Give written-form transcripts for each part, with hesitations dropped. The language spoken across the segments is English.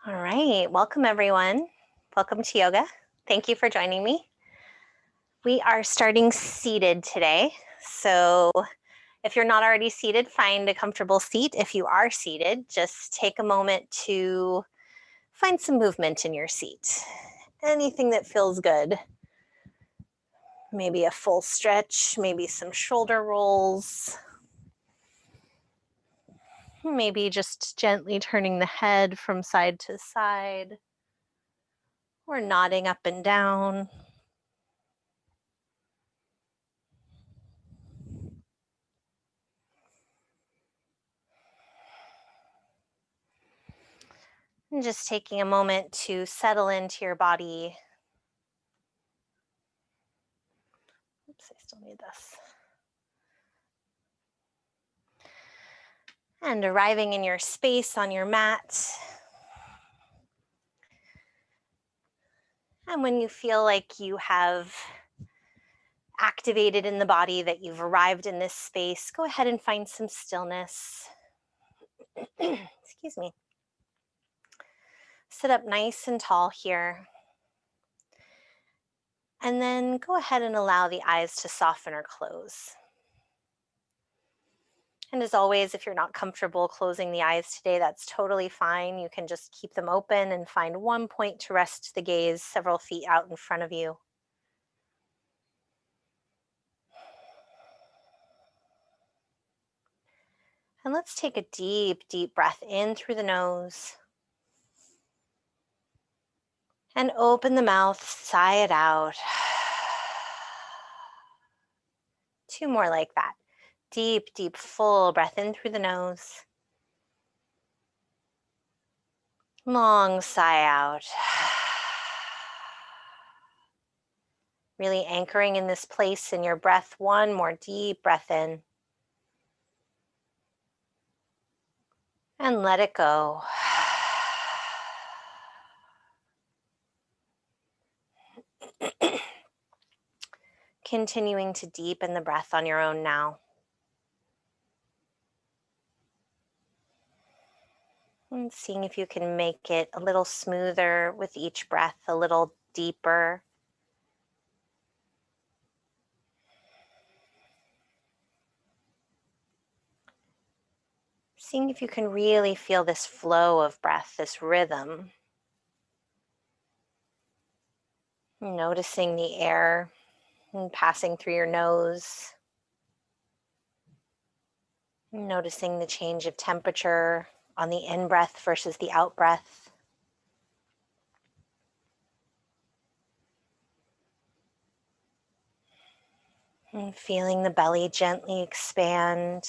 All right, welcome everyone. Welcome to yoga. Thank you for joining me. We are starting seated today. So if you're not already seated, find a comfortable seat. If you are seated, just take a moment to find some movement in your seat. Anything that feels good. Maybe a full stretch, maybe some shoulder rolls. Maybe just gently turning the head from side to side or nodding up and down. And just taking a moment to settle into your body. Oops, I still need this. And arriving in your space on your mat. And when you feel like you have activated in the body, that you've arrived in this space, go ahead and find some stillness. Excuse me. Sit up nice and tall here. And then go ahead and allow the eyes to soften or close. And as always, if you're not comfortable closing the eyes today, that's totally fine. You can just keep them open and find one point to rest the gaze several feet out in front of you. And let's take a deep, deep breath in through the nose. And open the mouth, sigh it out. 2 more like that. Deep, deep, full breath in through the nose. Long sigh out. Really anchoring in this place in your breath. 1 more deep breath in. And let it go. Continuing to deepen the breath on your own now. And seeing if you can make it a little smoother with each breath, a little deeper. Seeing if you can really feel this flow of breath, this rhythm. Noticing the air passing through your nose. Noticing the change of temperature on the in-breath versus the out-breath. And feeling the belly gently expand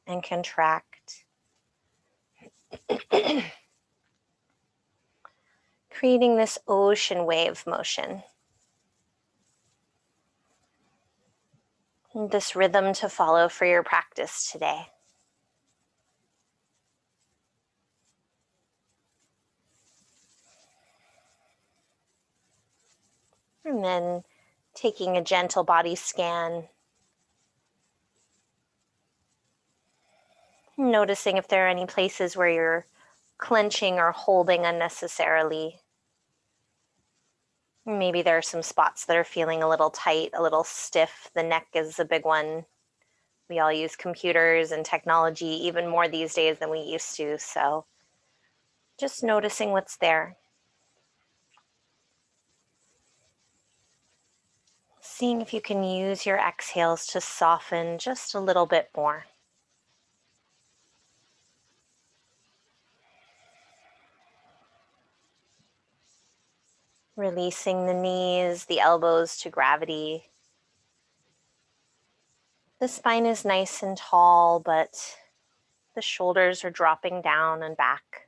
and contract. Creating this ocean wave motion. And this rhythm to follow for your practice today. And then taking a gentle body scan. Noticing if there are any places where you're clenching or holding unnecessarily. Maybe there are some spots that are feeling a little tight, a little stiff. The neck is a big one. We all use computers and technology even more these days than we used to. So just noticing what's there. Seeing if you can use your exhales to soften just a little bit more. Releasing the knees, the elbows to gravity. The spine is nice and tall, but the shoulders are dropping down and back.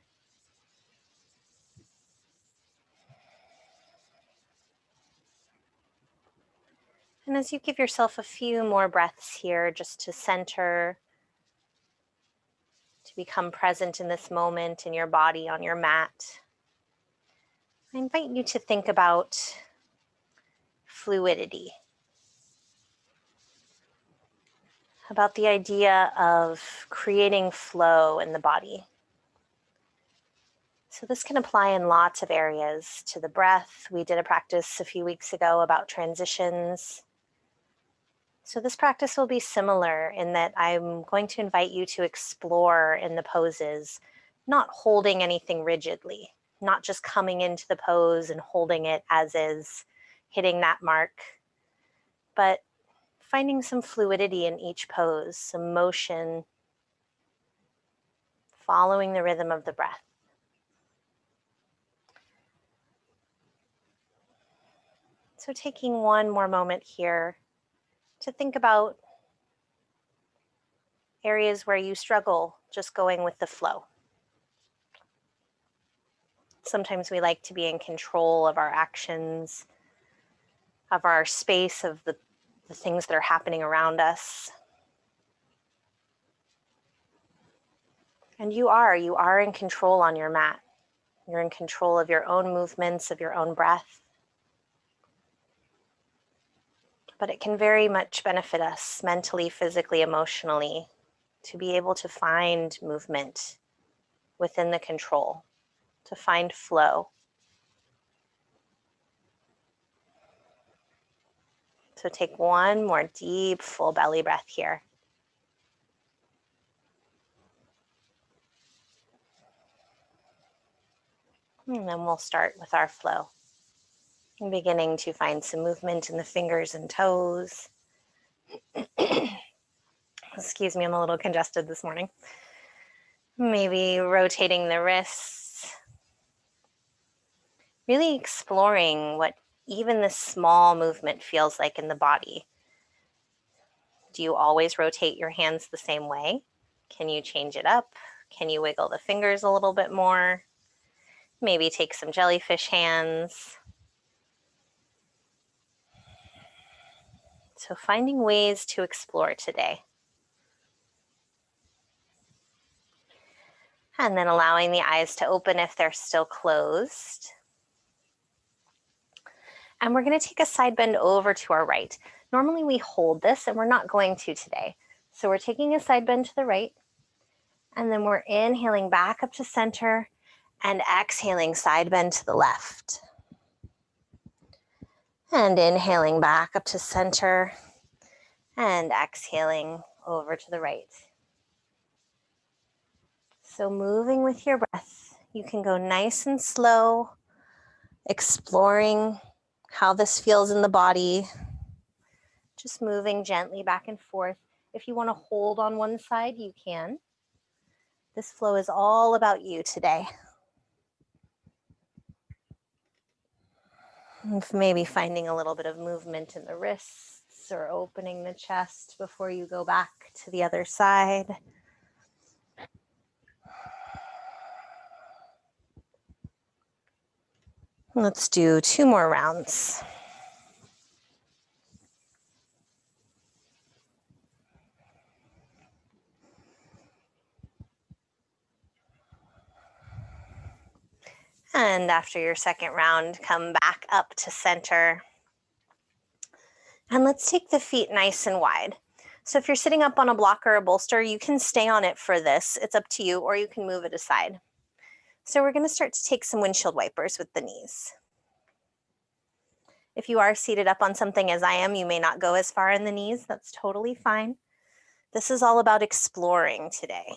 And as you give yourself a few more breaths here just to center, to become present in this moment in your body, on your mat, I invite you to think about fluidity. About the idea of creating flow in the body. So this can apply in lots of areas to the breath. We did a practice a few weeks ago about transitions. So this practice will be similar in that I'm going to invite you to explore in the poses, not holding anything rigidly, not just coming into the pose and holding it as is, hitting that mark, but finding some fluidity in each pose, some motion, following the rhythm of the breath. So taking one more moment here to think about areas where you struggle just going with the flow. Sometimes we like to be in control of our actions, of our space, of the things that are happening around us. And you are in control on your mat. You're in control of your own movements, of your own breath. But it can very much benefit us mentally, physically, emotionally to be able to find movement within the control, to find flow. So take one more deep, full belly breath here. And then we'll start with our flow. I'm beginning to find some movement in the fingers and toes. Excuse me, I'm a little congested this morning. Maybe rotating the wrists. Really exploring what even this small movement feels like in the body. Do you always rotate your hands the same way? Can you change it up? Can you wiggle the fingers a little bit more? Maybe take some jellyfish hands. So finding ways to explore today. And then allowing the eyes to open if they're still closed. And we're going to take a side bend over to our right. Normally we hold this and we're not going to today. So we're taking a side bend to the right. And then we're inhaling back up to center and exhaling side bend to the left. And inhaling back up to center and exhaling over to the right. So moving with your breath, you can go nice and slow, exploring how this feels in the body, just moving gently back and forth. If you want to hold on one side, you can. This flow is all about you today. Maybe finding a little bit of movement in the wrists or opening the chest before you go back to the other side. Let's do 2 more rounds. And after your second round, come back up to center. And let's take the feet nice and wide. So if you're sitting up on a block or a bolster, you can stay on it for this. It's up to you, or you can move it aside. So we're going to start to take some windshield wipers with the knees. If you are seated up on something as I am, you may not go as far in the knees. That's totally fine. This is all about exploring today.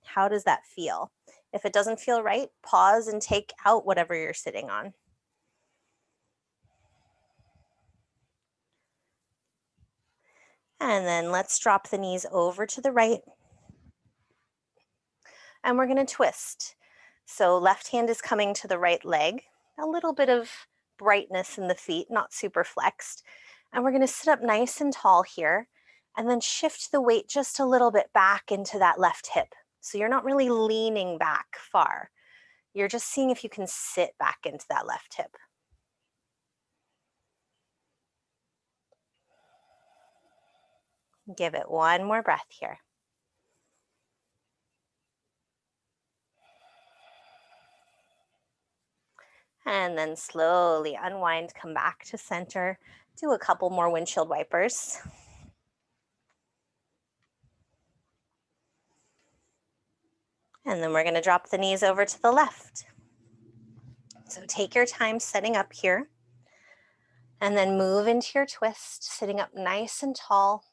How does that feel? If it doesn't feel right, pause and take out whatever you're sitting on. And then let's drop the knees over to the right. And we're going to twist. So left hand is coming to the right leg. A little bit of brightness in the feet, not super flexed. And we're going to sit up nice and tall here. And then shift the weight just a little bit back into that left hip. So you're not really leaning back far. You're just seeing if you can sit back into that left hip. Give it one more breath here. And then slowly unwind, come back to center. Do a couple more windshield wipers. And then we're going to drop the knees over to the left. So take your time setting up here, and then move into your twist, sitting up nice and tall,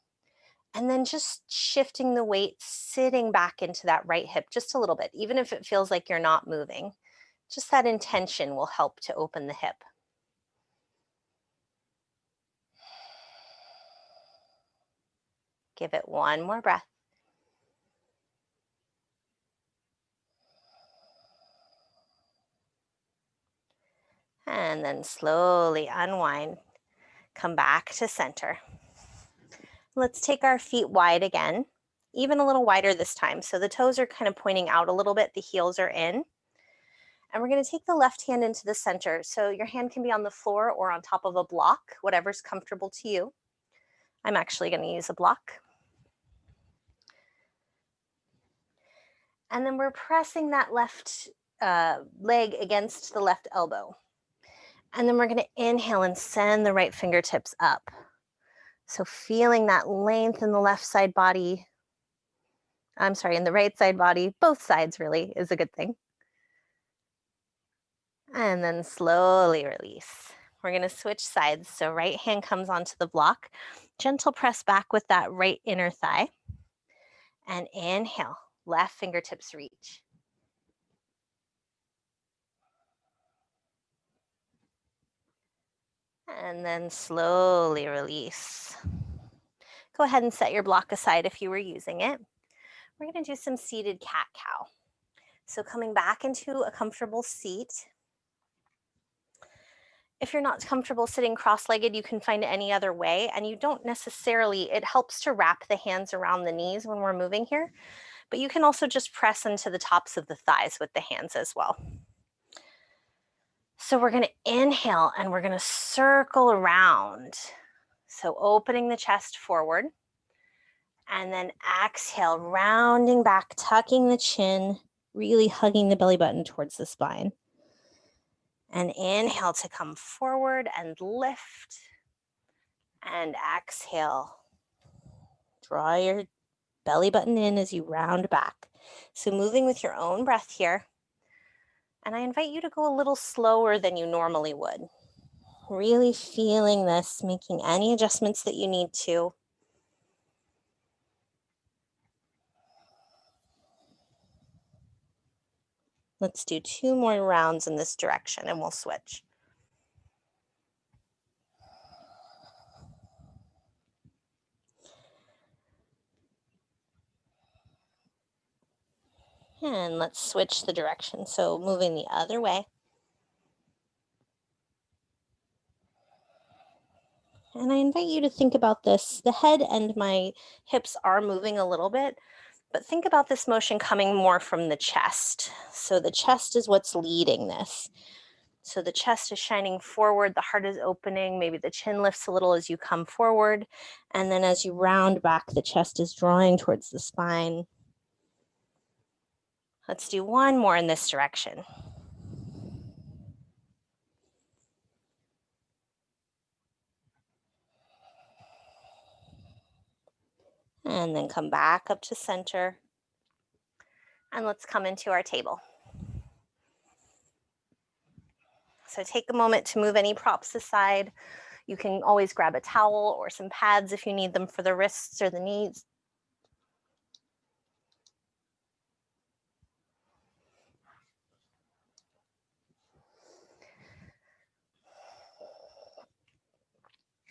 and then just shifting the weight, sitting back into that right hip just a little bit, even if it feels like you're not moving. Just that intention will help to open the hip. Give it one more breath. And then slowly unwind. Come back to center. Let's take our feet wide again, even a little wider this time. So the toes are kind of pointing out a little bit, the heels are in. And we're going to take the left hand into the center. So your hand can be on the floor or on top of a block, whatever's comfortable to you. I'm actually going to use a block. And then we're pressing that left leg against the left elbow. And then we're going to inhale and send the right fingertips up. So feeling that length in the left side body. I'm sorry, in the right side body. Both sides really is a good thing. And then slowly release. We're going to switch sides. So right hand comes onto the block. Gentle press back with that right inner thigh. And inhale. Left fingertips reach. And then slowly release. Go ahead and set your block aside if you were using it. We're going to do some seated cat-cow. So coming back into a comfortable seat. If you're not comfortable sitting cross-legged, you can find any other way, and you don't necessarily, it helps to wrap the hands around the knees when we're moving here, but you can also just press into the tops of the thighs with the hands as well. So we're going to inhale and we're going to circle around. So opening the chest forward, and then exhale, rounding back, tucking the chin, really hugging the belly button towards the spine. And inhale to come forward and lift. And exhale. Draw your belly button in as you round back. So moving with your own breath here. And I invite you to go a little slower than you normally would. Really feeling this, making any adjustments that you need to. Let's do 2 more rounds in this direction and we'll switch. And let's switch the direction. So moving the other way. And I invite you to think about this. The head and my hips are moving a little bit, but think about this motion coming more from the chest. So the chest is what's leading this. So the chest is shining forward, the heart is opening, maybe the chin lifts a little as you come forward. And then as you round back, the chest is drawing towards the spine. Let's do 1 more in this direction. And then come back up to center. And let's come into our table. So take a moment to move any props aside. You can always grab a towel or some pads if you need them for the wrists or the knees.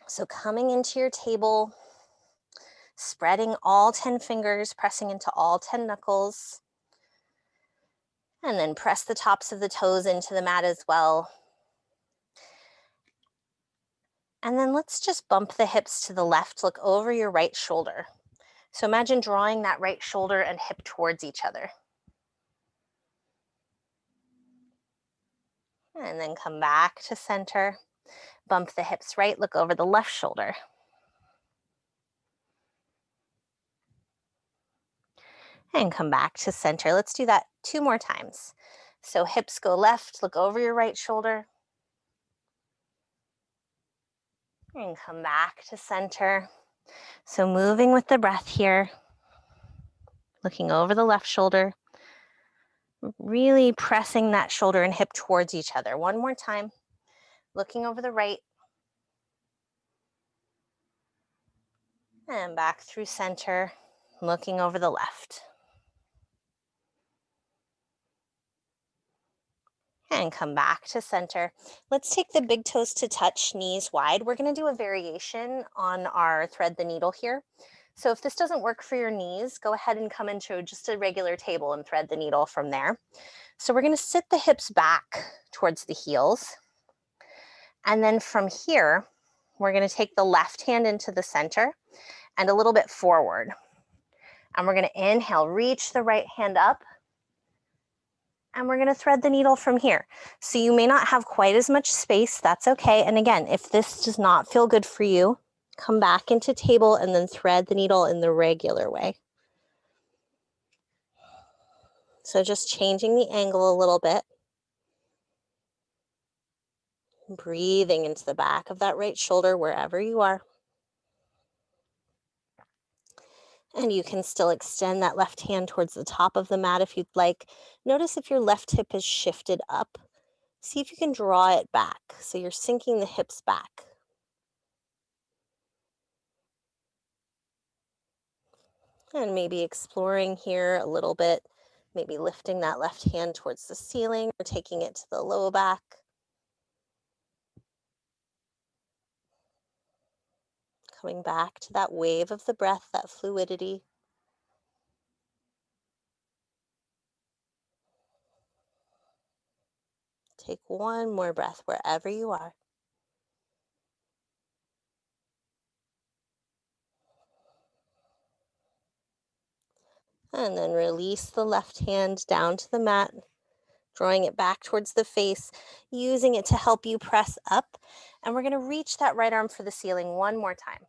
So coming into your table, spreading all 10 fingers, pressing into all 10 knuckles. And then press the tops of the toes into the mat as well. And then let's just bump the hips to the left, look over your right shoulder. So imagine drawing that right shoulder and hip towards each other. And then come back to center. Bump the hips right, look over the left shoulder. And come back to center. Let's do that 2 more times. So hips go left, look over your right shoulder. And come back to center. So moving with the breath here. Looking over the left shoulder. Really pressing that shoulder and hip towards each other. One more time, looking over the right and back through center, looking over the left. And come back to center. Let's take the big toes to touch, knees wide. We're going to do a variation on our thread the needle here. So if this doesn't work for your knees, go ahead and come into just a regular table and thread the needle from there. So we're going to sit the hips back towards the heels. And then from here, we're going to take the left hand into the center and a little bit forward. And we're going to inhale, reach the right hand up. And we're going to thread the needle from here. So you may not have quite as much space. That's okay. And again, if this does not feel good for you, come back into table and then thread the needle in the regular way. So just changing the angle a little bit. Breathing into the back of that right shoulder wherever you are. And you can still extend that left hand towards the top of the mat if you'd like. Notice if your left hip is shifted up. See if you can draw it back. So you're sinking the hips back. And maybe exploring here a little bit, maybe lifting that left hand towards the ceiling or taking it to the low back. Coming back to that wave of the breath, that fluidity. Take one more breath wherever you are. And then release the left hand down to the mat, drawing it back towards the face, using it to help you press up. And we're going to reach that right arm for the ceiling one more time.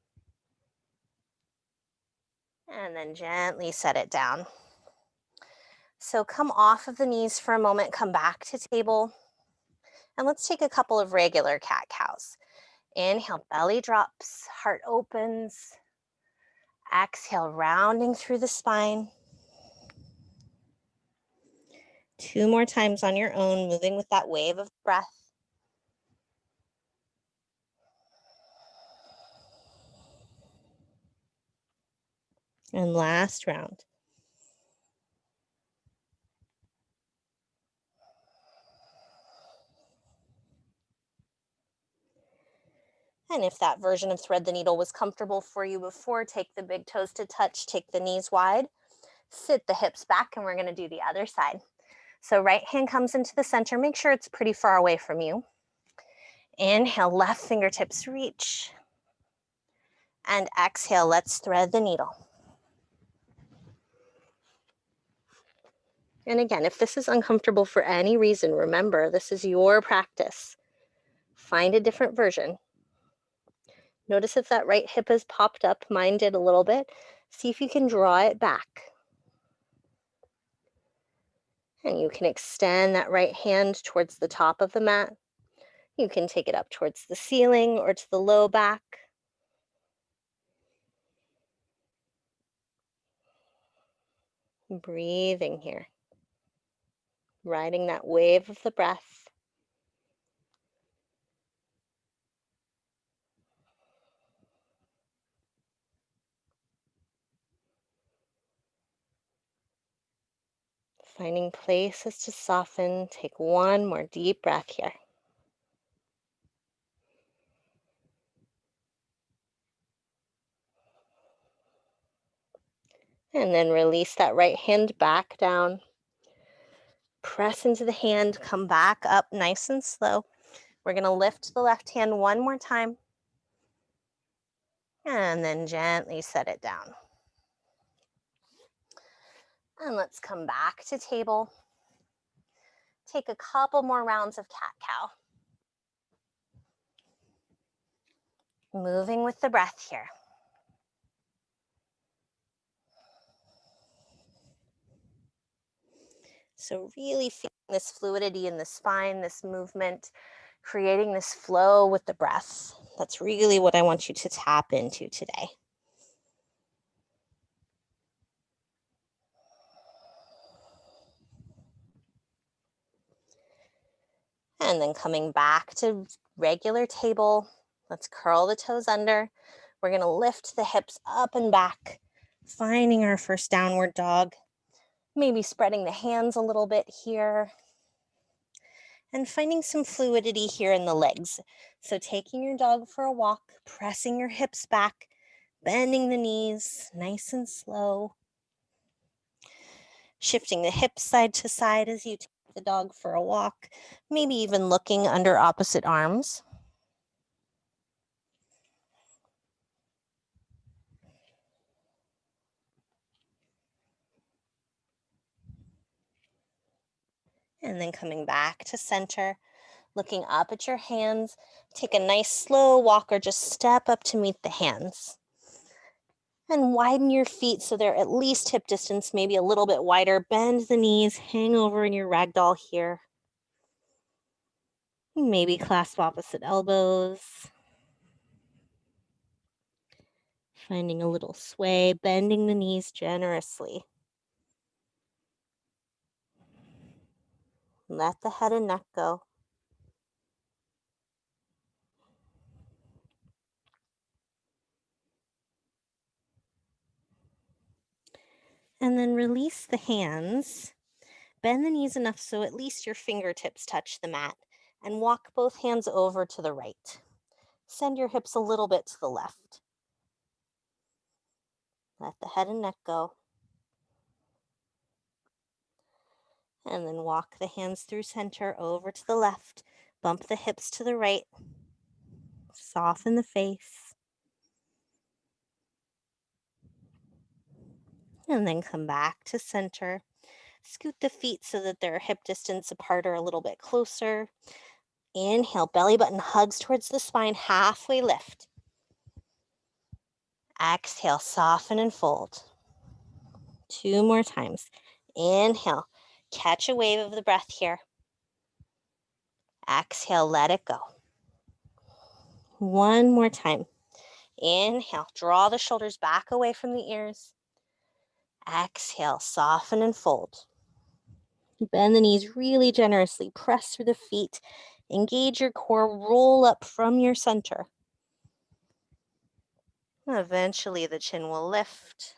And then gently set it down. So come off of the knees for a moment, come back to table. And let's take a couple of regular cat-cows. Inhale, belly drops, heart opens. Exhale, rounding through the spine. 2 more times on your own, moving with that wave of breath. And last round. And if that version of thread the needle was comfortable for you before, take the big toes to touch, take the knees wide, sit the hips back, and we're going to do the other side. So right hand comes into the center. Make sure it's pretty far away from you. Inhale, left fingertips reach. And exhale, let's thread the needle. And again, if this is uncomfortable for any reason, remember, this is your practice. Find a different version. Notice if that right hip has popped up. Mine did a little bit. See if you can draw it back. And you can extend that right hand towards the top of the mat. You can take it up towards the ceiling or to the low back. Breathing here. Riding that wave of the breath. Finding places to soften. Take one more deep breath here. And then release that right hand back down. Press into the hand, come back up nice and slow. We're going to lift the left hand one more time. And then gently set it down. And let's come back to table. Take a couple more rounds of cat-cow. Moving with the breath here. So really feeling this fluidity in the spine, this movement, creating this flow with the breath. That's really what I want you to tap into today. And then coming back to regular table. Let's curl the toes under. We're going to lift the hips up and back, finding our first downward dog. Maybe spreading the hands a little bit here. And finding some fluidity here in the legs. So taking your dog for a walk, pressing your hips back, bending the knees, nice and slow. Shifting the hips side to side as you take the dog for a walk, maybe even looking under opposite arms. And then coming back to center, looking up at your hands. Take a nice slow walk or just step up to meet the hands. And widen your feet so they're at least hip distance, maybe a little bit wider. Bend the knees, hang over in your ragdoll here. Maybe clasp opposite elbows. Finding a little sway, bending the knees generously. Let the head and neck go. And then release the hands. Bend the knees enough so at least your fingertips touch the mat. And walk both hands over to the right. Send your hips a little bit to the left. Let the head and neck go. And then walk the hands through center over to the left. Bump the hips to the right. Soften the face. And then come back to center. Scoot the feet so that they're hip distance apart or a little bit closer. Inhale, belly button hugs towards the spine, halfway lift. Exhale, soften and fold. 2 more times. Inhale, catch a wave of the breath here. Exhale, let it go. 1 more time. Inhale, draw the shoulders back away from the ears. Exhale, soften and fold. Bend the knees really generously. Press through the feet. Engage your core. Roll up from your center. Eventually, the chin will lift.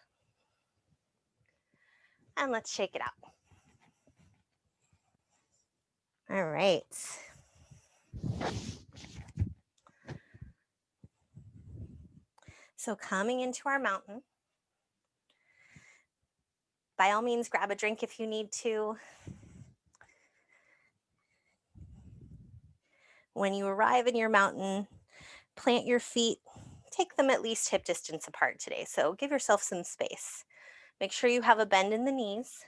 And let's shake it out. All right. So coming into our mountain, by all means, grab a drink if you need to. When you arrive in your mountain, plant your feet. Take them at least hip distance apart today. So give yourself some space. Make sure you have a bend in the knees.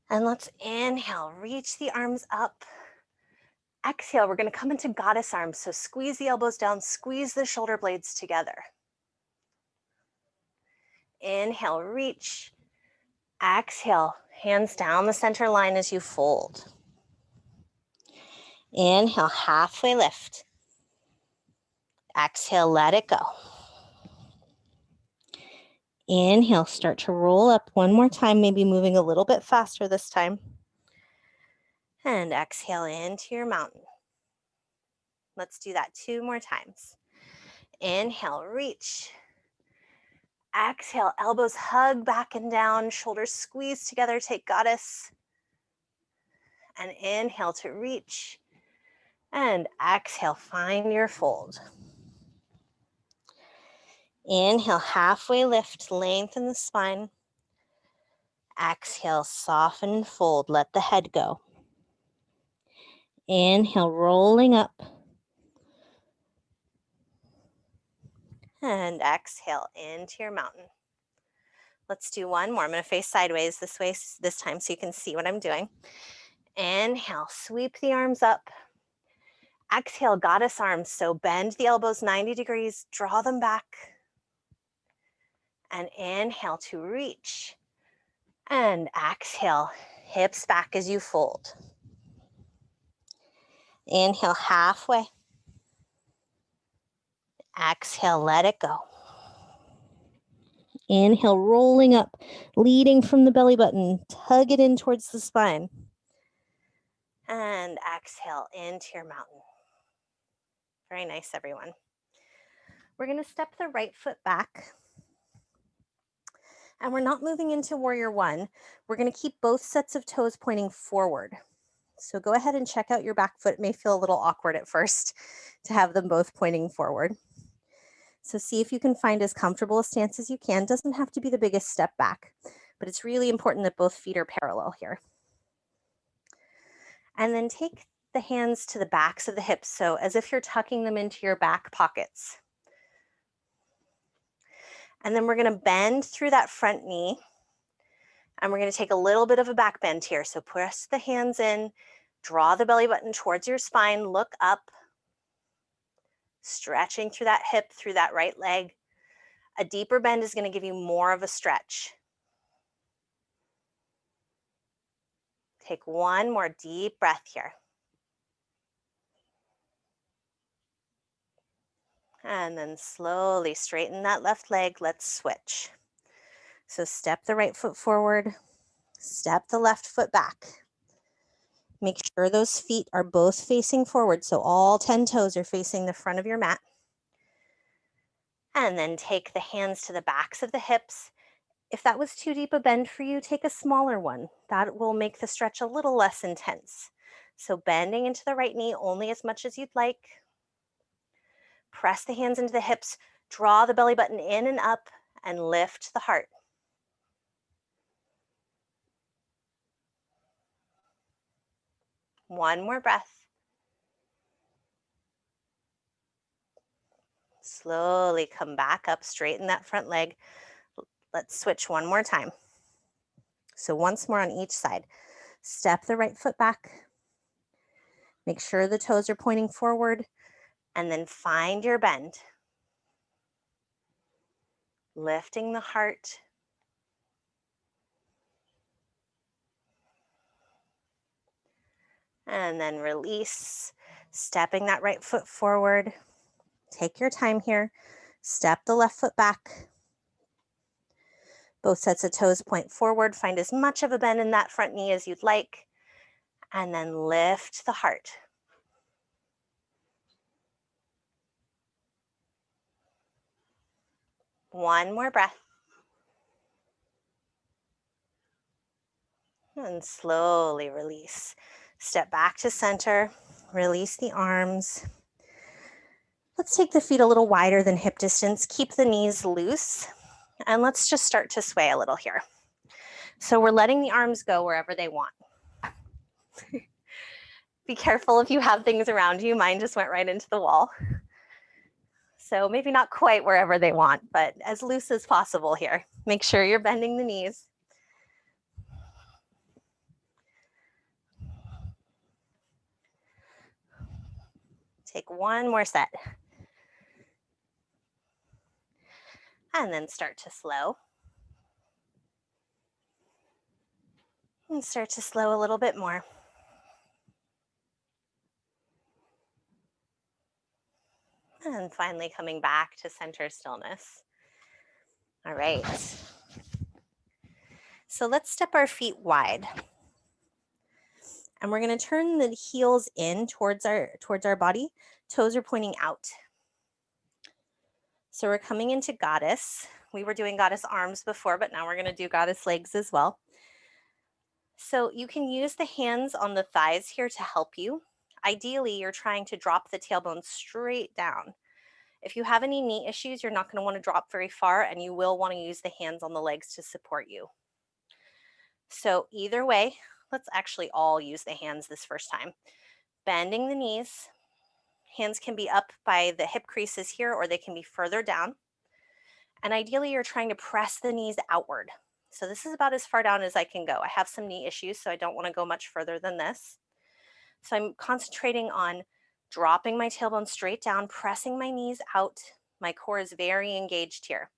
And let's inhale, reach the arms up. Exhale, we're going to come into goddess arms. So squeeze the elbows down, squeeze the shoulder blades together. Inhale, reach. Exhale, hands down the center line as you fold. Inhale, halfway lift. Exhale, let it go. Inhale, start to roll up 1 more time, maybe moving a little bit faster this time. And exhale into your mountain. Let's do that 2 more times. Inhale, reach. Exhale, elbows hug back and down, shoulders squeeze together, take goddess. And inhale to reach. And exhale, find your fold. Inhale, halfway lift, lengthen the spine. Exhale, soften and fold, let the head go. Inhale, rolling up. And exhale into your mountain. Let's do 1 more. I'm going to face sideways this time so you can see what I'm doing. Inhale, sweep the arms up. Exhale, goddess arms. So bend the elbows 90 degrees, draw them back. And inhale to reach. And exhale, hips back as you fold. Inhale, halfway. Exhale, let it go. Inhale, rolling up, leading from the belly button. Tug it in towards the spine. And exhale into your mountain. Very nice, everyone. We're going to step the right foot back. And we're not moving into warrior one. We're going to keep both sets of toes pointing forward. So go ahead and check out your back foot. It may feel a little awkward at first to have them both pointing forward. So see if you can find as comfortable a stance as you can. Doesn't have to be the biggest step back, but it's really important that both feet are parallel here. And then take the hands to the backs of the hips, so as if you're tucking them into your back pockets. And then we're going to bend through that front knee. And we're going to take a little bit of a back bend here. So press the hands in, draw the belly button towards your spine, look up, stretching through that hip, through that right leg. A deeper bend is going to give you more of a stretch. Take one more deep breath here. And then slowly straighten that left leg. Let's switch. So step the right foot forward, step the left foot back. Make sure those feet are both facing forward, so all 10 toes are facing the front of your mat. And then take the hands to the backs of the hips. If that was too deep a bend for you, take a smaller one. That will make the stretch a little less intense. So bending into the right knee only as much as you'd like. Press the hands into the hips, draw the belly button in and up, and lift the heart. One more breath. Slowly come back up, straighten that front leg. Let's switch one more time. So once more on each side. Step the right foot back. Make sure the toes are pointing forward, and then find your bend. Lifting the heart. And then release, stepping that right foot forward. Take your time here. Step the left foot back. Both sets of toes point forward. Find as much of a bend in that front knee as you'd like. And then lift the heart. One more breath. And slowly release. Step back to center. Release the arms. Let's take the feet a little wider than hip distance. Keep the knees loose. And let's just start to sway a little here. So we're letting the arms go wherever they want. Be careful if you have things around you. Mine just went right into the wall. So maybe not quite wherever they want, but as loose as possible here. Make sure you're bending the knees. Take one more set. And then start to slow. And start to slow a little bit more. And finally coming back to center stillness. All right. So let's step our feet wide. And we're going to turn the heels in towards our body. Toes are pointing out. So we're coming into goddess. We were doing goddess arms before, but now we're going to do goddess legs as well. So you can use the hands on the thighs here to help you. Ideally, you're trying to drop the tailbone straight down. If you have any knee issues, you're not going to want to drop very far, and you will want to use the hands on the legs to support you. So either way, let's actually all use the hands this first time. Bending the knees. Hands can be up by the hip creases here, or they can be further down. And ideally, you're trying to press the knees outward. So this is about as far down as I can go. I have some knee issues, so I don't want to go much further than this. So I'm concentrating on dropping my tailbone straight down, pressing my knees out. My core is very engaged here.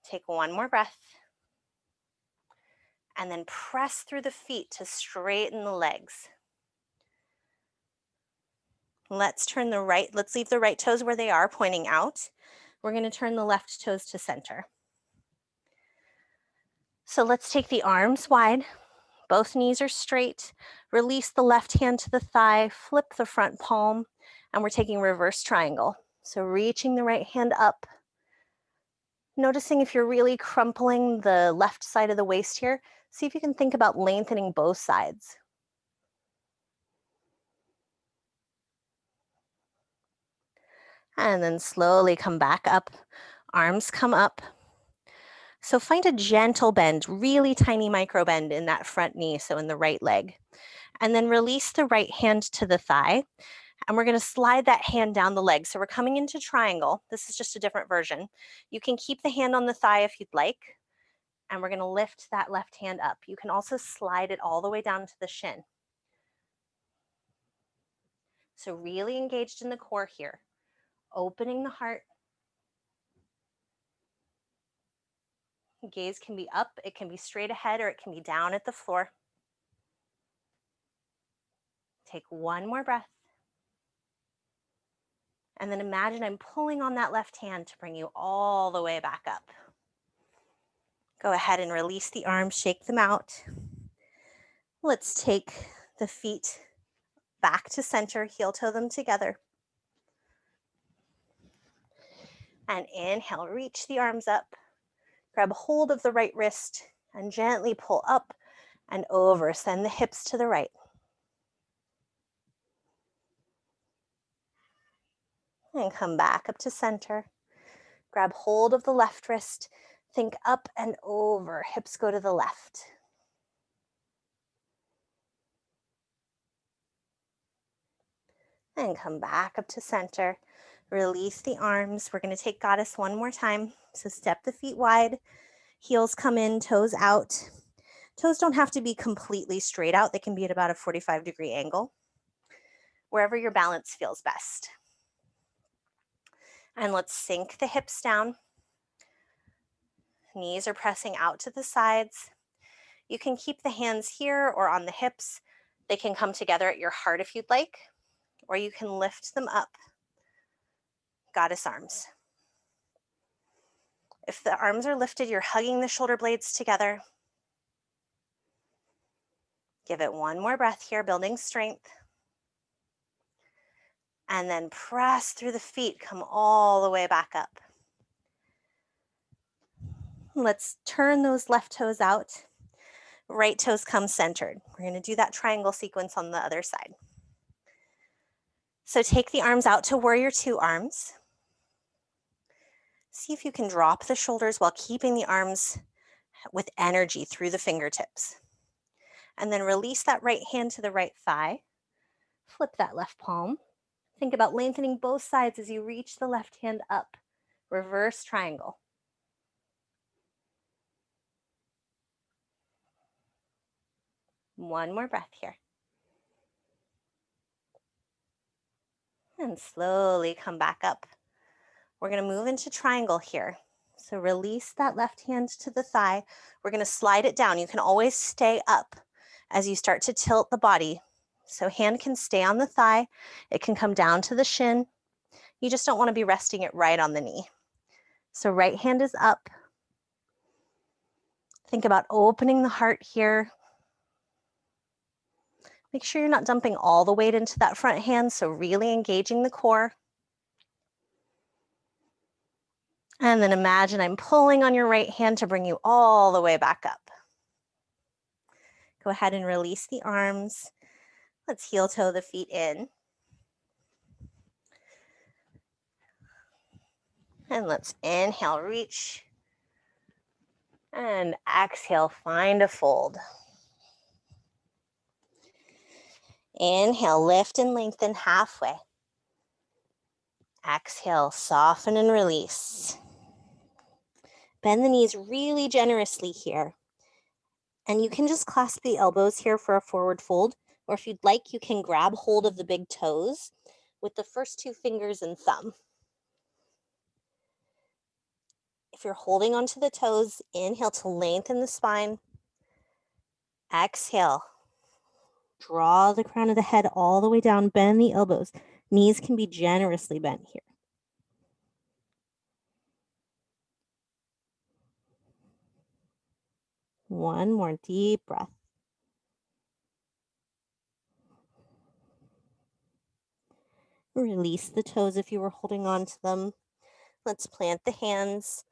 Take one more breath. And then press through the feet to straighten the legs. Let's leave the right toes where they are, pointing out. We're going to turn the left toes to center. So let's take the arms wide, both knees are straight. Release the left hand to the thigh, flip the front palm, and we're taking reverse triangle. So reaching the right hand up. Noticing if you're really crumpling the left side of the waist here, see if you can think about lengthening both sides. And then slowly come back up. Arms come up. So find a gentle bend, really tiny micro bend in that front knee, so in the right leg. And then release the right hand to the thigh. And we're going to slide that hand down the leg. So we're coming into triangle. This is just a different version. You can keep the hand on the thigh if you'd like. And we're going to lift that left hand up. You can also slide it all the way down to the shin. So really engaged in the core here. Opening the heart. Gaze can be up, it can be straight ahead, or it can be down at the floor. Take one more breath. And then imagine I'm pulling on that left hand to bring you all the way back up. Go ahead and release the arms, shake them out. Let's take the feet back to center, heel toe them together. And inhale, reach the arms up. Grab hold of the right wrist and gently pull up and over. Send the hips to the right. And come back up to center. Grab hold of the left wrist. Think up and over. Hips go to the left. And come back up to center. Release the arms. We're going to take goddess one more time. So step the feet wide. Heels come in, toes out. Toes don't have to be completely straight out. They can be at about a 45-degree angle, wherever your balance feels best. And let's sink the hips down. Knees are pressing out to the sides. You can keep the hands here or on the hips. They can come together at your heart if you'd like, or you can lift them up. Goddess arms. If the arms are lifted, you're hugging the shoulder blades together. Give it one more breath here, building strength. And then press through the feet, come all the way back up. Let's turn those left toes out. Right toes come centered. We're going to do that triangle sequence on the other side. So take the arms out to warrior two arms. See if you can drop the shoulders while keeping the arms with energy through the fingertips. And then release that right hand to the right thigh. Flip that left palm. Think about lengthening both sides as you reach the left hand up. Reverse triangle. One more breath here. And slowly come back up. We're going to move into triangle here. So release that left hand to the thigh. We're going to slide it down. You can always stay up as you start to tilt the body. So hand can stay on the thigh. It can come down to the shin. You just don't want to be resting it right on the knee. So right hand is up. Think about opening the heart here. Make sure you're not dumping all the weight into that front hand, so really engaging the core. And then imagine I'm pulling on your right hand to bring you all the way back up. Go ahead and release the arms. Let's heel toe the feet in. And let's inhale, reach. And exhale, find a fold. Inhale, lift and lengthen halfway. Exhale, soften and release. Bend the knees really generously here. And you can just clasp the elbows here for a forward fold, or if you'd like, you can grab hold of the big toes with the first two fingers and thumb. If you're holding onto the toes, inhale to lengthen the spine. Exhale. Draw the crown of the head all the way down, bend the elbows. Knees can be generously bent here. One more deep breath. Release the toes if you were holding on to them. Let's plant the hands.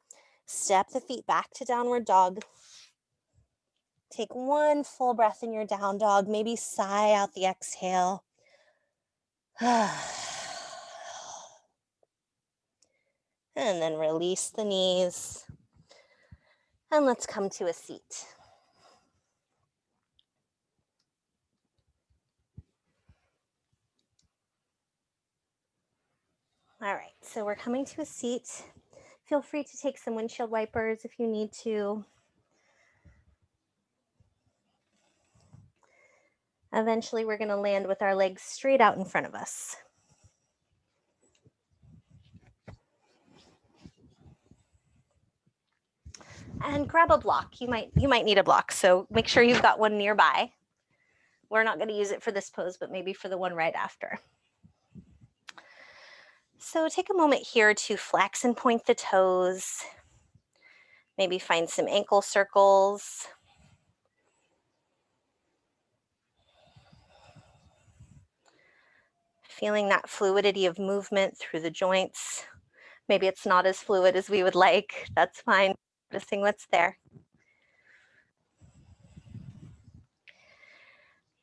Step the feet back to downward dog. Take one full breath in your down dog. Maybe sigh out the exhale. And then release the knees. And let's come to a seat. All right, so we're coming to a seat. Feel free to take some windshield wipers if you need to. Eventually, we're going to land with our legs straight out in front of us. And grab a block. You might need a block, so make sure you've got one nearby. We're not going to use it for this pose, but maybe for the one right after. So take a moment here to flex and point the toes. Maybe find some ankle circles. Feeling that fluidity of movement through the joints. Maybe it's not as fluid as we would like. That's fine. Noticing what's there.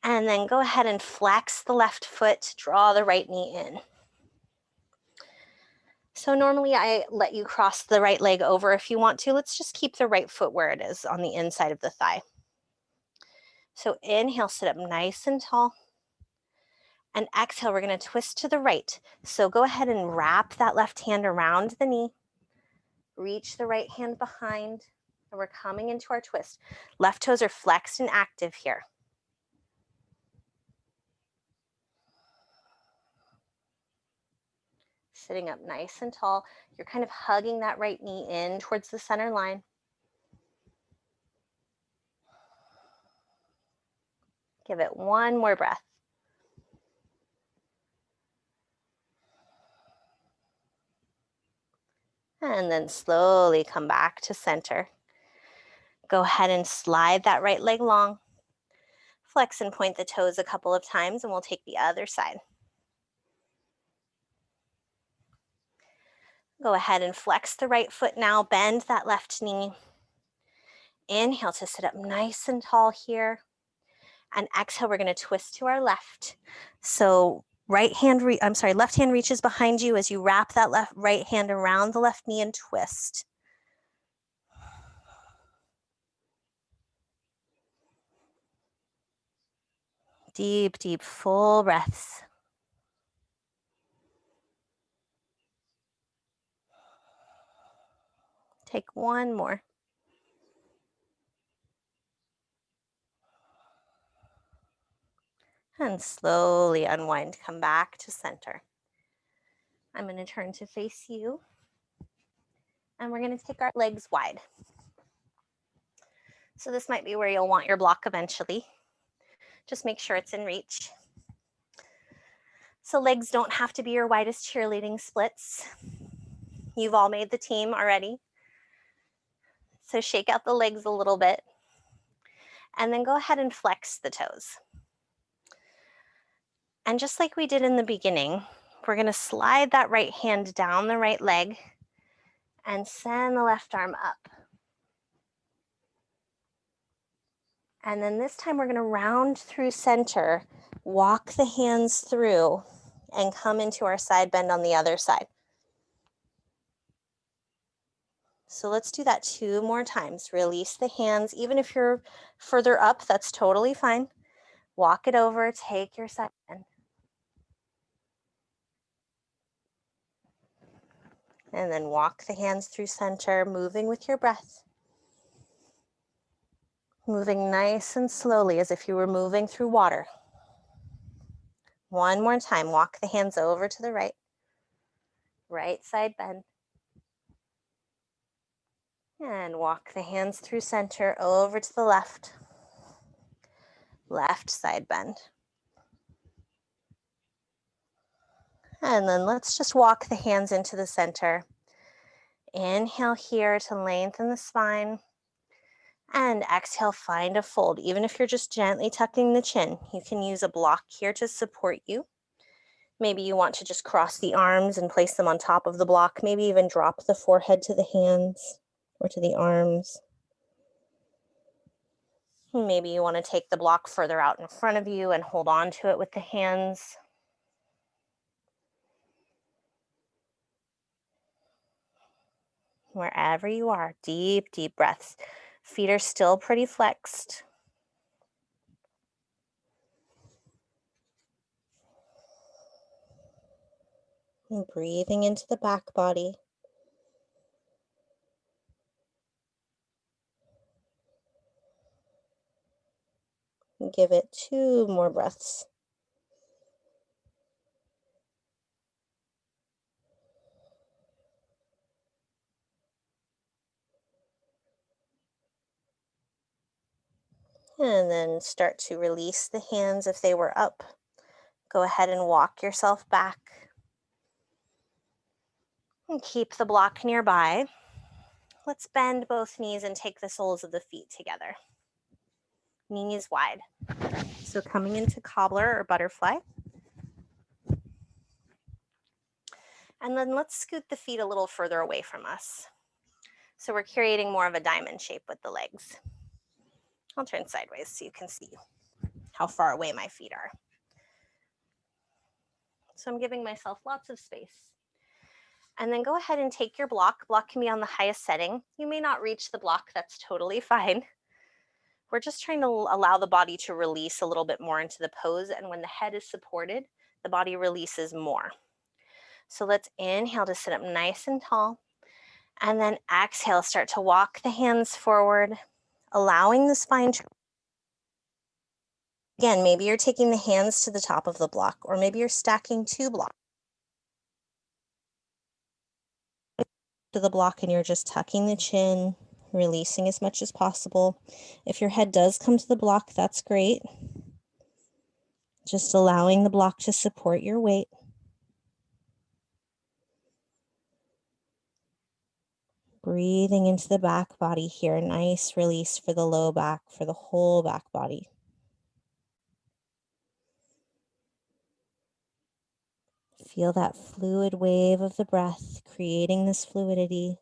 And then go ahead and flex the left foot, draw the right knee in. So normally I let you cross the right leg over if you want to. Let's just keep the right foot where it is on the inside of the thigh. So inhale, sit up nice and tall. And exhale, we're going to twist to the right. So go ahead and wrap that left hand around the knee. Reach the right hand behind. And we're coming into our twist. Left toes are flexed and active here. Sitting up nice and tall. You're kind of hugging that right knee in towards the center line. Give it one more breath. And then slowly come back to center. Go ahead and slide that right leg long. Flex and point the toes a couple of times, and we'll take the other side. Go ahead and flex the right foot now. Bend that left knee. Inhale to sit up nice and tall here. And exhale, we're going to twist to our left. So left hand reaches behind you as you wrap that right hand around the left knee and twist. Deep, deep, full breaths. Take one more. And slowly unwind, come back to center. I'm going to turn to face you. And we're going to take our legs wide. So this might be where you'll want your block eventually. Just make sure it's in reach. So legs don't have to be your widest cheerleading splits. You've all made the team already. So shake out the legs a little bit. And then go ahead and flex the toes. And just like we did in the beginning, we're going to slide that right hand down the right leg and send the left arm up. And then this time we're going to round through center, walk the hands through, and come into our side bend on the other side. So let's do that 2 more times. Release the hands. Even if you're further up, that's totally fine. Walk it over, take your side bend. And then walk the hands through center, moving with your breath. Moving nice and slowly as if you were moving through water. One more time, walk the hands over to the right. Right side bend. And walk the hands through center over to the left. Left side bend. And then let's just walk the hands into the center. Inhale here to lengthen the spine. And exhale, find a fold. Even if you're just gently tucking the chin, you can use a block here to support you. Maybe you want to just cross the arms and place them on top of the block. Maybe even drop the forehead to the hands or to the arms. Maybe you want to take the block further out in front of you and hold on to it with the hands. Wherever you are, deep, deep breaths. Feet are still pretty flexed. And breathing into the back body. Give it 2 more breaths. And then start to release the hands if they were up. Go ahead and walk yourself back. And keep the block nearby. Let's bend both knees and take the soles of the feet together. Knees wide. So coming into cobbler or butterfly. And then let's scoot the feet a little further away from us. So we're creating more of a diamond shape with the legs. I'll turn sideways so you can see how far away my feet are. So I'm giving myself lots of space. And then go ahead and take your block. Block can be on the highest setting. You may not reach the block, that's totally fine. We're just trying to allow the body to release a little bit more into the pose. And when the head is supported, the body releases more. So let's inhale to sit up nice and tall. And then exhale, start to walk the hands forward, allowing the spine to. Again, maybe you're taking the hands to the top of the block, or maybe you're stacking 2 blocks to the block and you're just tucking the chin, releasing as much as possible. If your head does come to the block, that's great. Just allowing the block to support your weight. Breathing into the back body here. Nice release for the low back, for the whole back body. Feel that fluid wave of the breath, creating this fluidity,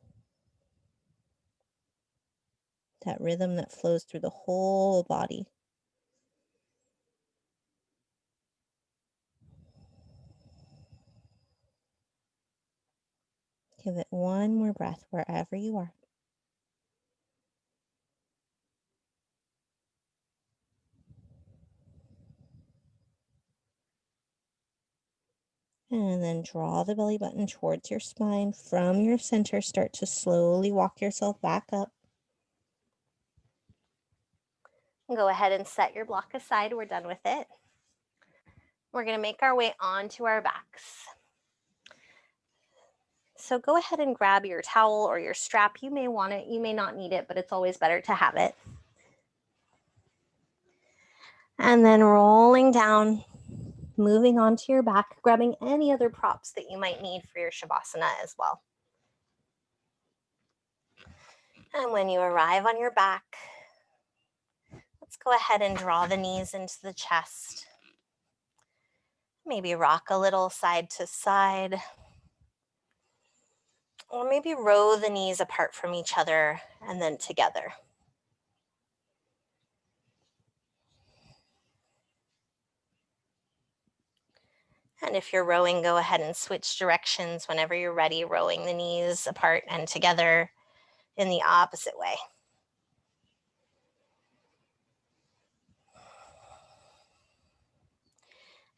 that rhythm that flows through the whole body. Give it 1 more breath wherever you are. And then draw the belly button towards your spine. From your center, start to slowly walk yourself back up. Go ahead and set your block aside. We're done with it. We're going to make our way onto our backs. So go ahead and grab your towel or your strap. You may want it, you may not need it, but it's always better to have it. And then rolling down, moving onto your back, grabbing any other props that you might need for your Shavasana as well. And when you arrive on your back, let's go ahead and draw the knees into the chest. Maybe rock a little side to side. Or maybe row the knees apart from each other and then together. And if you're rowing, go ahead and switch directions whenever you're ready, rowing the knees apart and together in the opposite way.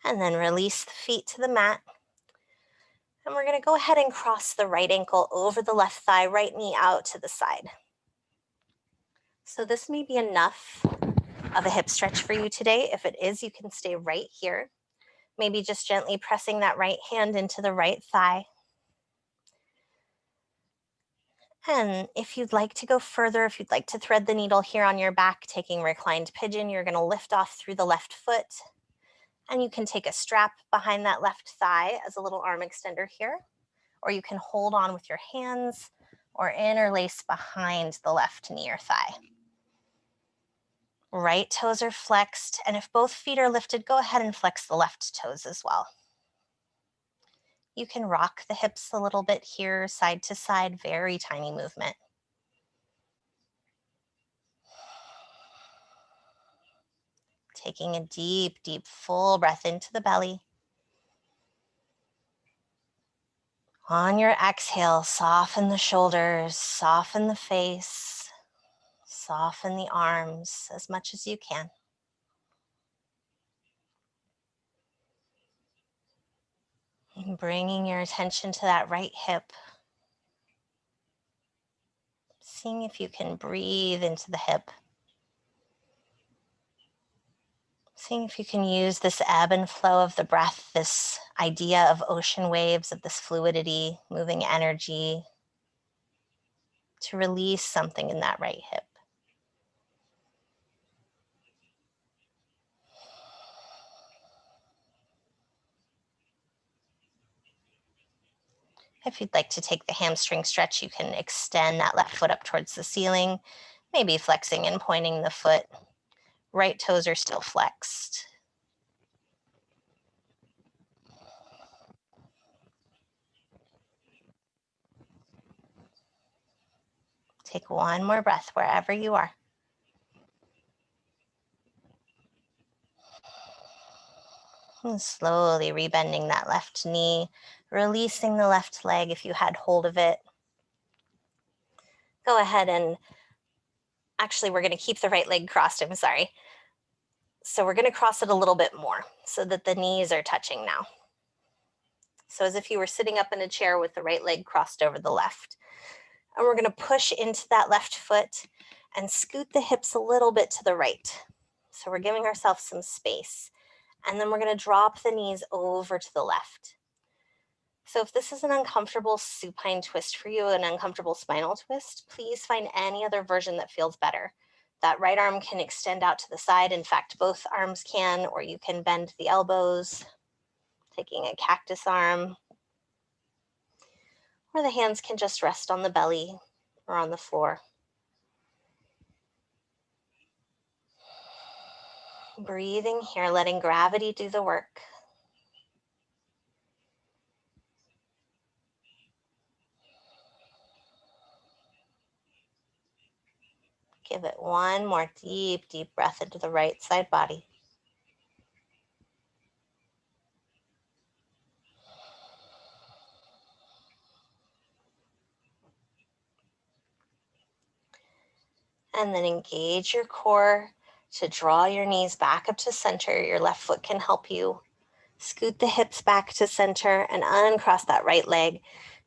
And then release the feet to the mat. And we're going to go ahead and cross the right ankle over the left thigh, right knee out to the side. So this may be enough of a hip stretch for you today. If it is, you can stay right here. Maybe just gently pressing that right hand into the right thigh. And if you'd like to go further, if you'd like to thread the needle here on your back, taking reclined pigeon, you're going to lift off through the left foot. And you can take a strap behind that left thigh as a little arm extender here. Or you can hold on with your hands or interlace behind the left knee or thigh. Right toes are flexed. And if both feet are lifted, go ahead and flex the left toes as well. You can rock the hips a little bit here, side to side, very tiny movement. Taking a deep, deep, full breath into the belly. On your exhale, soften the shoulders, soften the face, soften the arms as much as you can. And bringing your attention to that right hip. Seeing if you can breathe into the hip. Seeing if you can use this ebb and flow of the breath, this idea of ocean waves, of this fluidity, moving energy, to release something in that right hip. If you'd like to take the hamstring stretch, you can extend that left foot up towards the ceiling, maybe flexing and pointing the foot. Right toes are still flexed. Take one more breath wherever you are. And slowly rebending that left knee, releasing the left leg if you had hold of it. Go ahead and, actually we're gonna keep the right leg crossed, I'm sorry. So we're gonna cross it a little bit more so that the knees are touching now. So as if you were sitting up in a chair with the right leg crossed over the left. And we're gonna push into that left foot and scoot the hips a little bit to the right. So we're giving ourselves some space. And then we're gonna drop the knees over to the left. So if this is an uncomfortable supine twist for you, an uncomfortable spinal twist, please find any other version that feels better. That right arm can extend out to the side. In fact, both arms can, or you can bend the elbows, taking a cactus arm, or the hands can just rest on the belly or on the floor. Breathing here, letting gravity do the work. Give it one more deep, deep breath into the right side body. And then engage your core to draw your knees back up to center. Your left foot can help you. Scoot the hips back to center and uncross that right leg.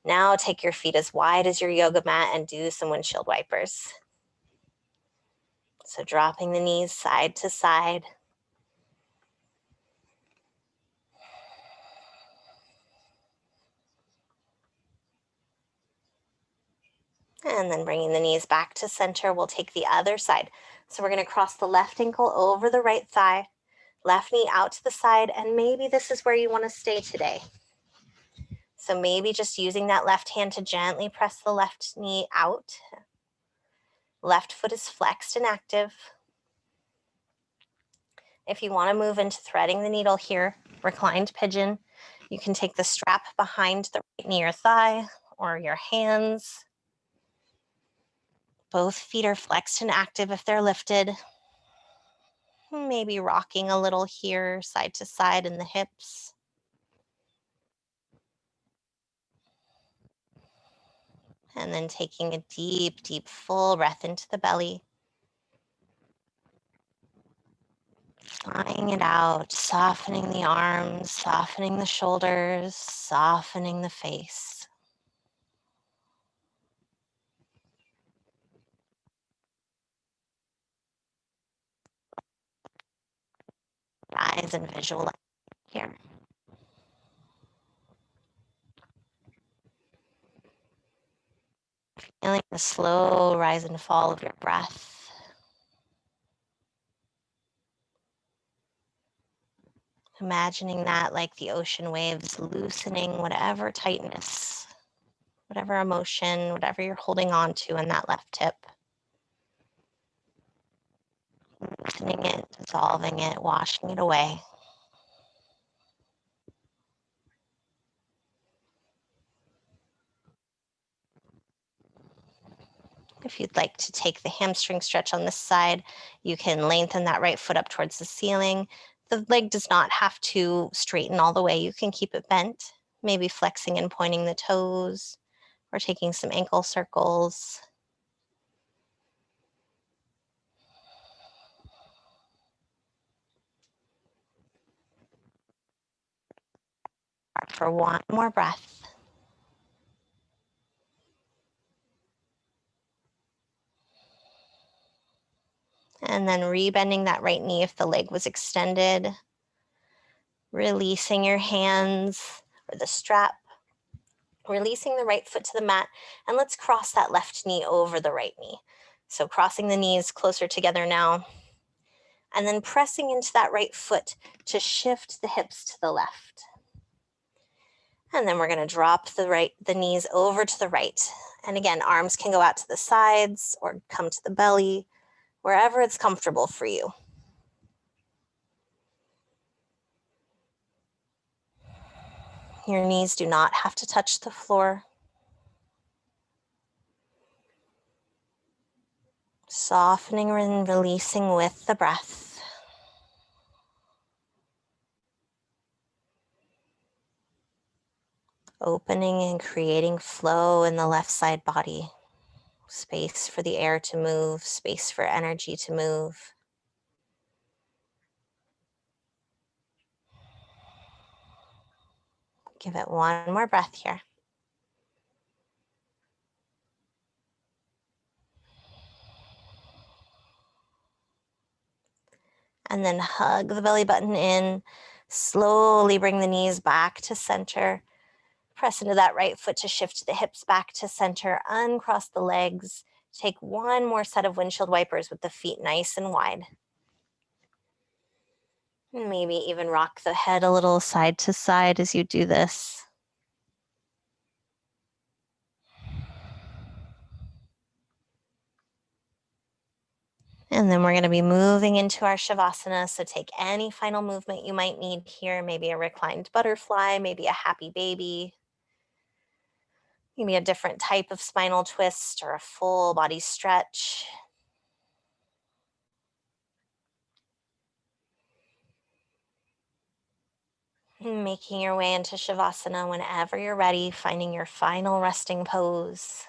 Now take your feet as wide as your yoga mat and do some windshield wipers. So dropping the knees side to side. And then bringing the knees back to center, we'll take the other side. So we're going to cross the left ankle over the right thigh, left knee out to the side, and maybe this is where you want to stay today. So maybe just using that left hand to gently press the left knee out. Left foot is flexed and active. If you want to move into threading the needle here, reclined pigeon, you can take the strap behind the right knee or thigh or your hands. Both feet are flexed and active if they're lifted. Maybe rocking a little here, side to side in the hips. And then taking a deep, deep, full breath into the belly. Flying it out, softening the arms, softening the shoulders, softening the face. Eyes and visualize here. Feeling the slow rise and fall of your breath. Imagining that like the ocean waves, loosening whatever tightness, whatever emotion, whatever you're holding on to in that left hip. Loosening it, dissolving it, washing it away. If you'd like to take the hamstring stretch on this side, you can lengthen that right foot up towards the ceiling. The leg does not have to straighten all the way. You can keep it bent, maybe flexing and pointing the toes or taking some ankle circles. For one more breath. And then rebending that right knee if the leg was extended. Releasing your hands or the strap. Releasing the right foot to the mat. And let's cross that left knee over the right knee. So crossing the knees closer together now. And then pressing into that right foot to shift the hips to the left. And then we're going to drop the knees over to the right. And again, arms can go out to the sides or come to the belly, wherever it's comfortable for you. Your knees do not have to touch the floor. Softening and releasing with the breath. Opening and creating flow in the left side body. Space for the air to move, space for energy to move. Give it one more breath here. And then hug the belly button in. Slowly bring the knees back to center. Press into that right foot to shift the hips back to center. Uncross the legs. Take one more set of windshield wipers with the feet nice and wide. Maybe even rock the head a little side to side as you do this. And then we're going to be moving into our Shavasana. So take any final movement you might need here. Maybe a reclined butterfly, maybe a happy baby. Maybe a different type of spinal twist or a full body stretch. Making your way into Shavasana whenever you're ready, finding your final resting pose.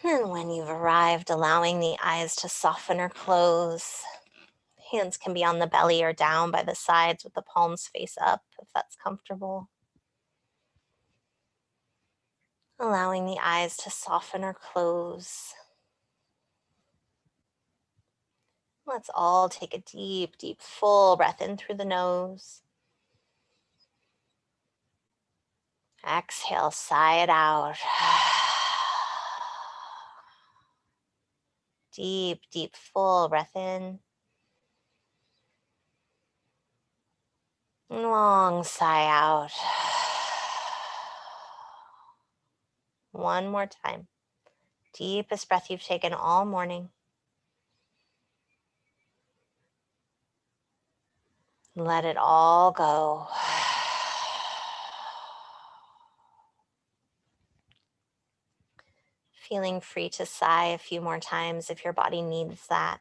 And when you've arrived, allowing the eyes to soften or close. Hands can be on the belly or down by the sides with the palms face up if that's comfortable. Allowing the eyes to soften or close. Let's all take a deep, deep, full breath in through the nose. Exhale, sigh it out. Deep, deep, full breath in. Long sigh out. One more time. Deepest breath you've taken all morning. Let it all go. Feeling free to sigh a few more times if your body needs that.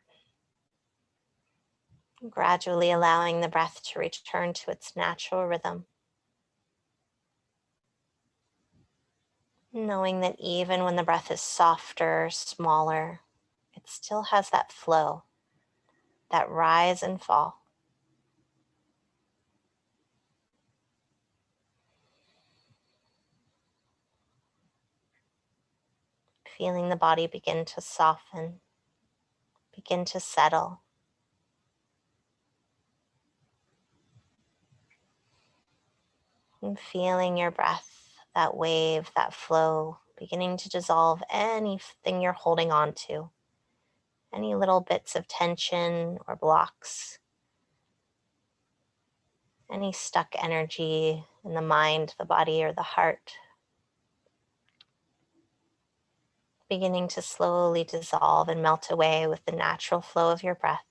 Gradually allowing the breath to return to its natural rhythm. Knowing that even when the breath is softer, smaller, it still has that flow, that rise and fall. Feeling the body begin to soften, begin to settle. And feeling your breath, that wave, that flow, beginning to dissolve anything you're holding on to. Any little bits of tension or blocks. Any stuck energy in the mind, the body, or the heart. Beginning to slowly dissolve and melt away with the natural flow of your breath.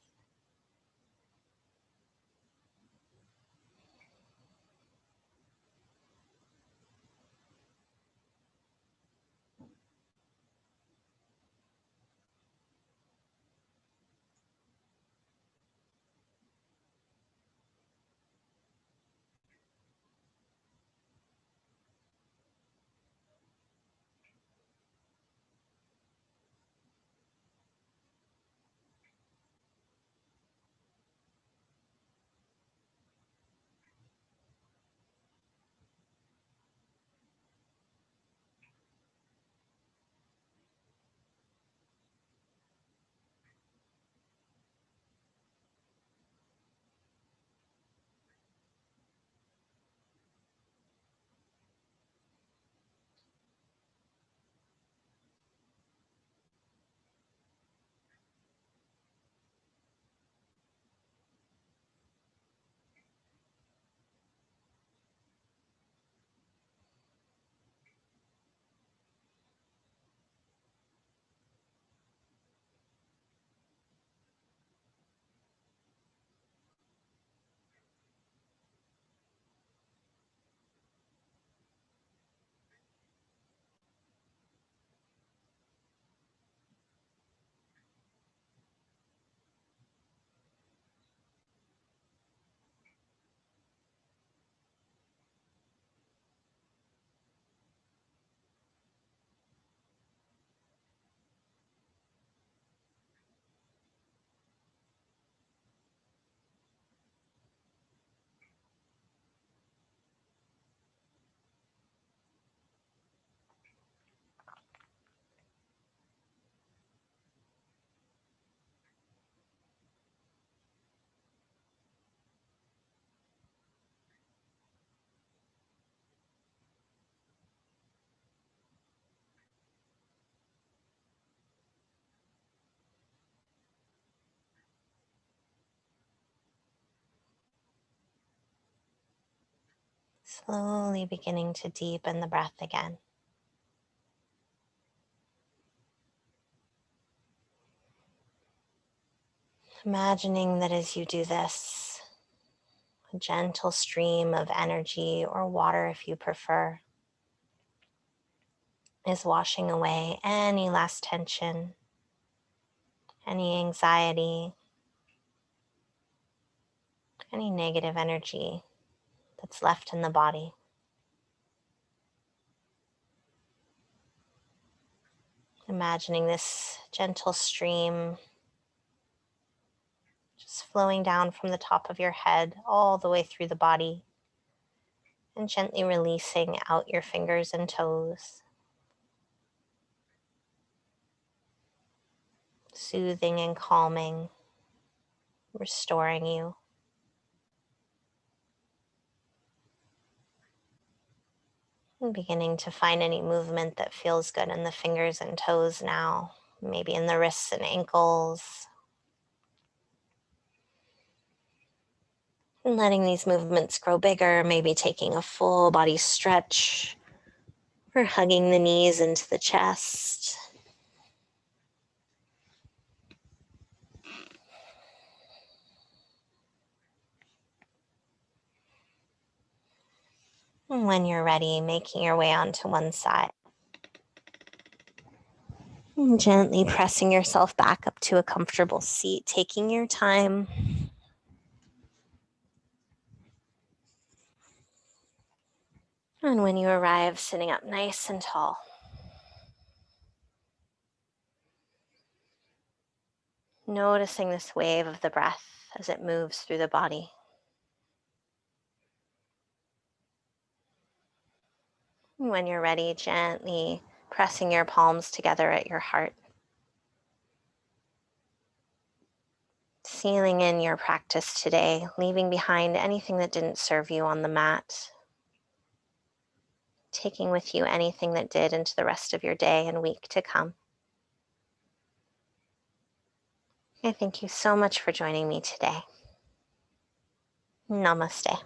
Slowly beginning to deepen the breath again. Imagining that as you do this, a gentle stream of energy, or water if you prefer, is washing away any last tension, any anxiety, any negative energy that's left in the body. Imagining this gentle stream just flowing down from the top of your head all the way through the body, and gently releasing out your fingers and toes, soothing and calming, restoring you. And beginning to find any movement that feels good in the fingers and toes now, maybe in the wrists and ankles. And letting these movements grow bigger, maybe taking a full body stretch or hugging the knees into the chest. And when you're ready, making your way onto one side. And gently pressing yourself back up to a comfortable seat, taking your time. And when you arrive, sitting up nice and tall. Noticing this wave of the breath as it moves through the body. And when you're ready, gently pressing your palms together at your heart. Sealing in your practice today, leaving behind anything that didn't serve you on the mat. Taking with you anything that did into the rest of your day and week to come. I thank you so much for joining me today. Namaste.